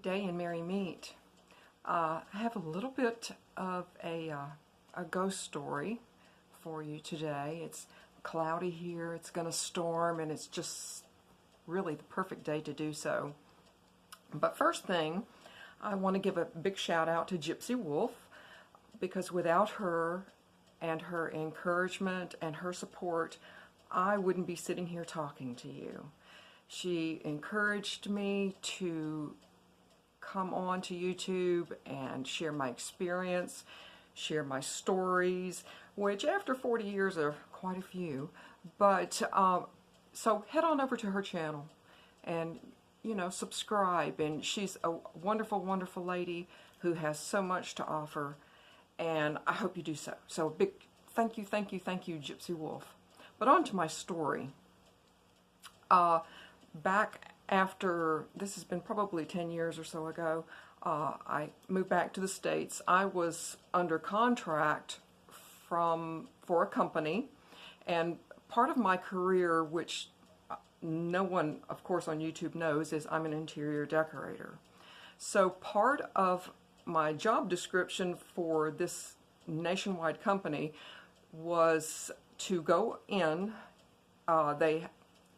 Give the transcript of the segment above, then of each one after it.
day and merry meet. I have a little bit of a ghost story for you today. It's cloudy here, it's going to storm, and it's just really the perfect day to do so. But first thing, I want to give a big shout out to Gypsy Wolf, because without her and her encouragement and her support, I wouldn't be sitting here talking to you. She encouraged me to come on to YouTube and share my experience, share my stories, which after 40 years are quite a few. But so head on over to her channel and, you know, subscribe. And she's a wonderful, wonderful lady who has so much to offer, and I hope you do so. So a big thank you, thank you, thank you, Gypsy Wolf. But on to my story. Back after, this has been probably 10 years or so ago, I moved back to the States. I was under contract for a company, and part of my career, which no one, of course, on YouTube knows, is I'm an interior decorator. So part of my job description for this nationwide company was to go in.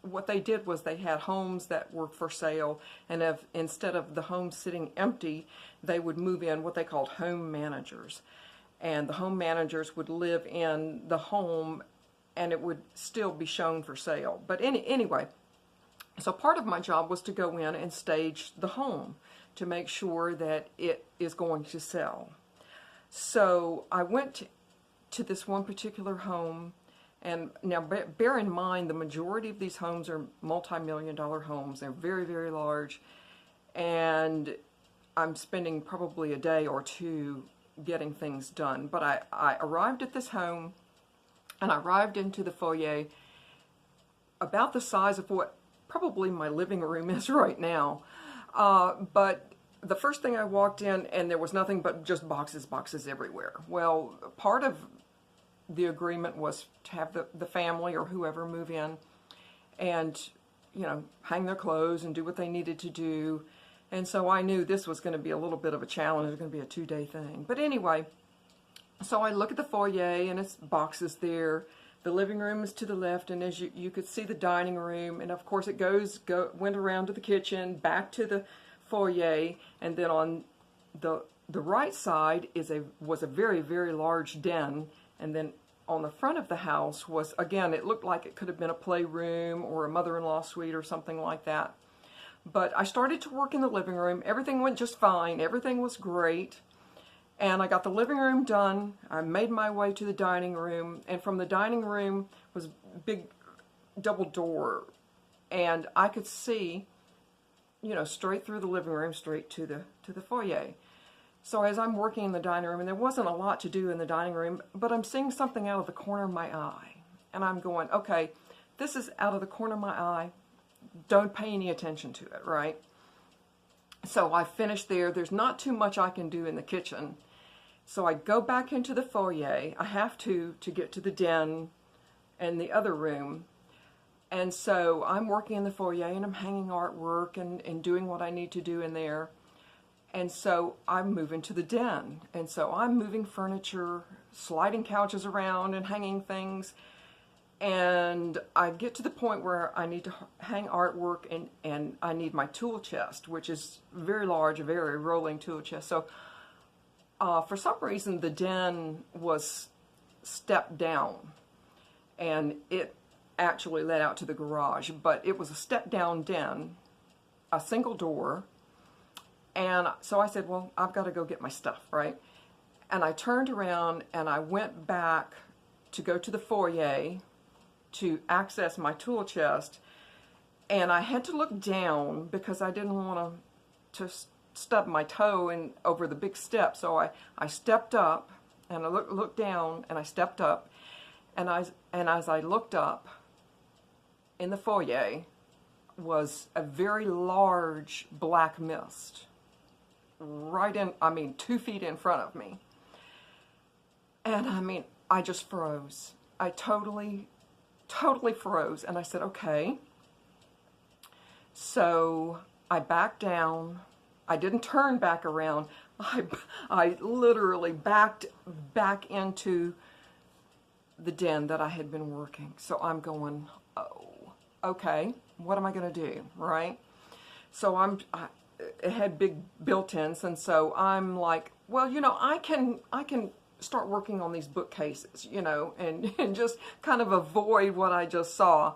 What they did was they had homes that were for sale, and instead of the home sitting empty, they would move in what they called home managers. And the home managers would live in the home, and it would still be shown for sale. But anyway, so part of my job was to go in and stage the home to make sure that it is going to sell. So I went to this one particular home. And now bear in mind, the majority of these homes are multi-million-dollar homes. They're very, very large. And I'm spending probably a day or two getting things done. But I arrived at this home, and I arrived into the foyer about the size of what probably my living room is right now. But the first thing I walked in, and there was nothing but just boxes everywhere. Well, part of the agreement was to have the family or whoever move in and, you know, hang their clothes and do what they needed to do. And so I knew this was going to be a little bit of a challenge. It was going to be a 2-day thing. But anyway, so I look at the foyer, and it's boxes there. The living room is to the left, and as you could see the dining room, and of course it went around to the kitchen, back to the foyer, and then on the right side was a very, very large den. And then on the front of the house was, again, it looked like it could have been a playroom or a mother-in-law suite or something like that. But I started to work in the living room. Everything went just fine. Everything was great. And I got the living room done. I made my way to the dining room. And from the dining room was a big double door. And I could see, you know, straight through the living room, straight to the foyer. So as I'm working in the dining room, and there wasn't a lot to do in the dining room, but I'm seeing something out of the corner of my eye. And I'm going, okay, this is out of the corner of my eye. Don't pay any attention to it, right? So I finished there. There's not too much I can do in the kitchen. So I go back into the foyer. I have to get to the den and the other room. And so I'm working in the foyer, and I'm hanging artwork and doing what I need to do in there. And so I'm moving to the den. And so I'm moving furniture, sliding couches around and hanging things. And I get to the point where I need to hang artwork, and I need my tool chest, which is very large, a very rolling tool chest. So for some reason, the den was stepped down, and it actually led out to the garage. But it was a step-down den, a single door. And so I said, well, I've got to go get my stuff, right? And I turned around, and I went back to go to the foyer to access my tool chest. And I had to look down because I didn't want to stub my toe over the big step. So I stepped up, and I looked down, and I stepped up. And as I looked up, in the foyer was a very large black mist. Right in, 2 feet in front of me. And I just froze. I totally froze. And I said, okay. So I backed down, I didn't turn back around. I literally backed back into the den that I had been working. So I'm going, oh, okay, what am I going to do, right? So it had big built-ins, and so I'm like, well, I can start working on these bookcases, and just kind of avoid what I just saw.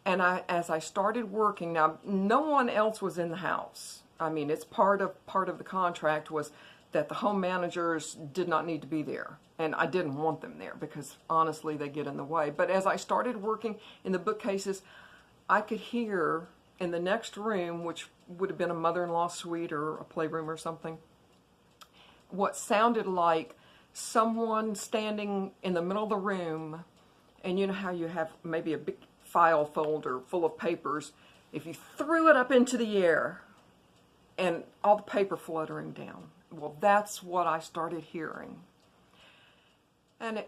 And as I started working, now no one else was in the house. I mean, it's part of the contract was that the home managers did not need to be there. And I didn't want them there because honestly they get in the way. But as I started working in the bookcases, I could hear in the next room, which would have been a mother-in-law suite or a playroom or something, what sounded like someone standing in the middle of the room. And you know how you have maybe a big file folder full of papers, if you threw it up into the air and all the paper fluttering down. Well, that's what I started hearing. And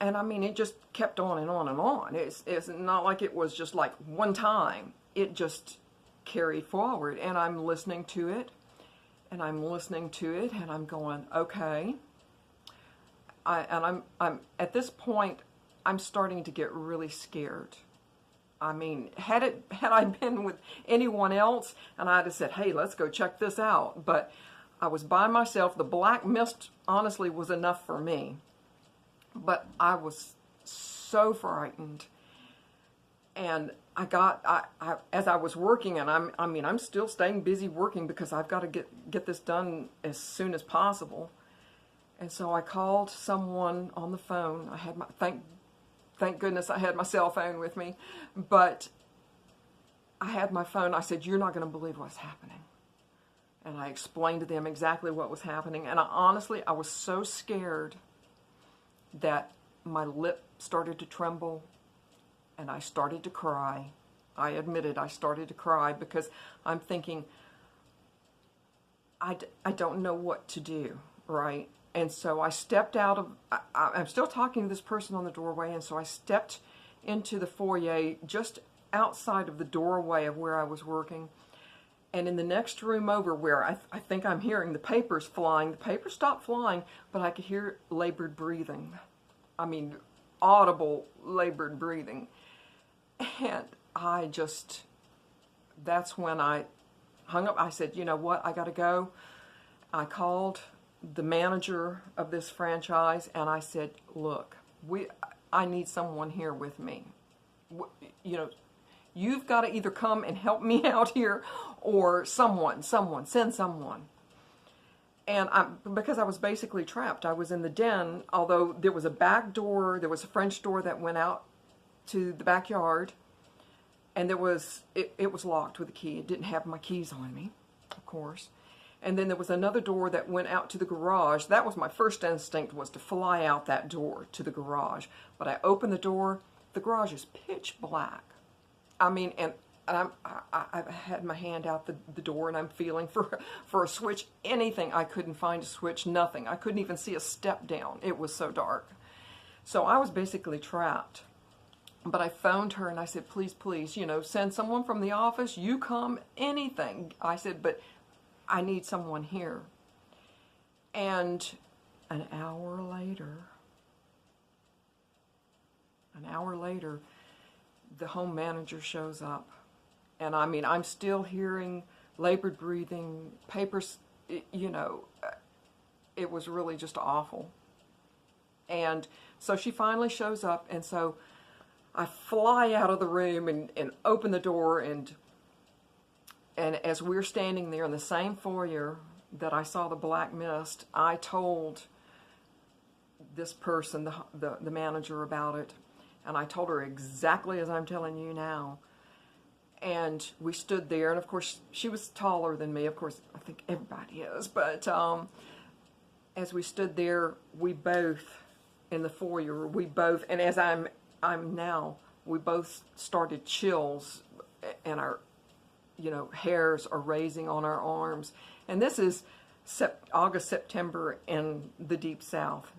I mean, it just kept on and on and on. It's not like it was just like one time. It just carried forward, and I'm listening to it, and I'm listening to it, and I'm going, okay. I'm at this point, I'm starting to get really scared. I mean, had I been with anyone else, and I'd have said, hey, let's go check this out. But I was by myself. The black mist, honestly, was enough for me. But I was so frightened. And as I was working, and I'm still staying busy working because I've got to get this done as soon as possible. And so I called someone on the phone. I had thank goodness I had my cell phone with me, but I had my phone. I said, you're not going to believe what's happening. And I explained to them exactly what was happening. And honestly, I was so scared that my lip started to tremble and I started to cry. I admitted I started to cry because I'm thinking, I don't know what to do, right? And so I stepped out of, I'm still talking to this person on the doorway, and so I stepped into the foyer just outside of the doorway of where I was working. And in the next room over where I think I'm hearing the papers flying, the papers stopped flying, but I could hear labored breathing. I mean, audible labored breathing. And that's when I hung up. I said, you know what, I got to go. I called the manager of this franchise, and I said, look, I need someone here with me. You've got to either come and help me out here, or send someone. And because I was basically trapped. I was in the den, although there was a back door, there was a French door that went out to the backyard, and it was locked with a key. It didn't have my keys on me, of course. And then there was another door that went out to the garage. That was my first instinct, was to fly out that door to the garage. But I opened the door. The garage is pitch black. I mean, and I had my hand out the door, and I'm feeling for a switch, anything. I couldn't find a switch, nothing. I couldn't even see a step down. It was so dark. So I was basically trapped. But I phoned her, and I said, please, please, send someone from the office. You come, anything. I said, but I need someone here. And an hour later, the home manager shows up. And I mean, I'm still hearing labored breathing, papers, it was really just awful. And so she finally shows up, and so I fly out of the room and open the door, and as we're standing there in the same foyer that I saw the black mist, I told this person, the manager, about it. And I told her exactly as I'm telling you now. And we stood there, and of course, she was taller than me. Of course, I think everybody is. But as we stood there, we both, in the foyer, and as I'm now, we both started chills, and our hairs are raising on our arms. And this is August, September in the Deep South.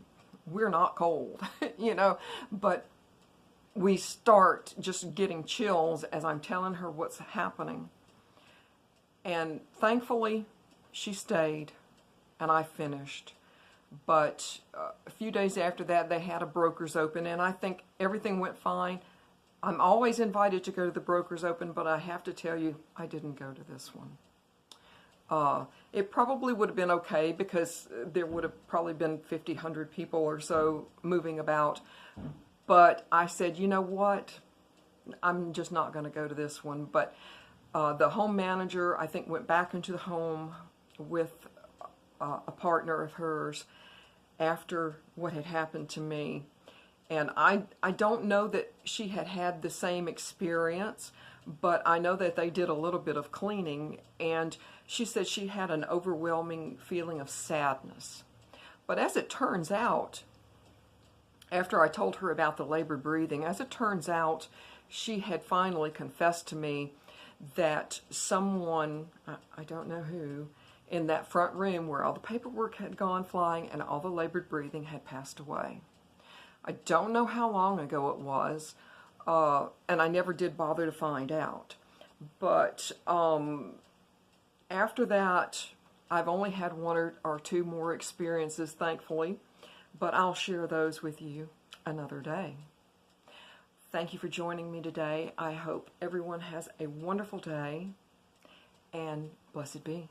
We're not cold, but we start just getting chills as I'm telling her what's happening. And thankfully, she stayed, and I finished. But a few days after that, they had a broker's open, and I think everything went fine. I'm always invited to go to the broker's open, but I have to tell you, I didn't go to this one. It probably would have been okay because there would have probably been 50, 100 people or so moving about. But I said, you know what? I'm just not going to go to this one. But the home manager, I think, went back into the home with a partner of hers after what had happened to me. And I don't know that she had had the same experience, but I know that they did a little bit of cleaning, and she said she had an overwhelming feeling of sadness. But as it turns out, after I told her about the labored breathing, as it turns out, she had finally confessed to me that someone, I don't know who, in that front room where all the paperwork had gone flying and all the labored breathing had passed away. I don't know how long ago it was, and I never did bother to find out. But after that, I've only had one or two more experiences, thankfully, but I'll share those with you another day. Thank you for joining me today. I hope everyone has a wonderful day, and blessed be.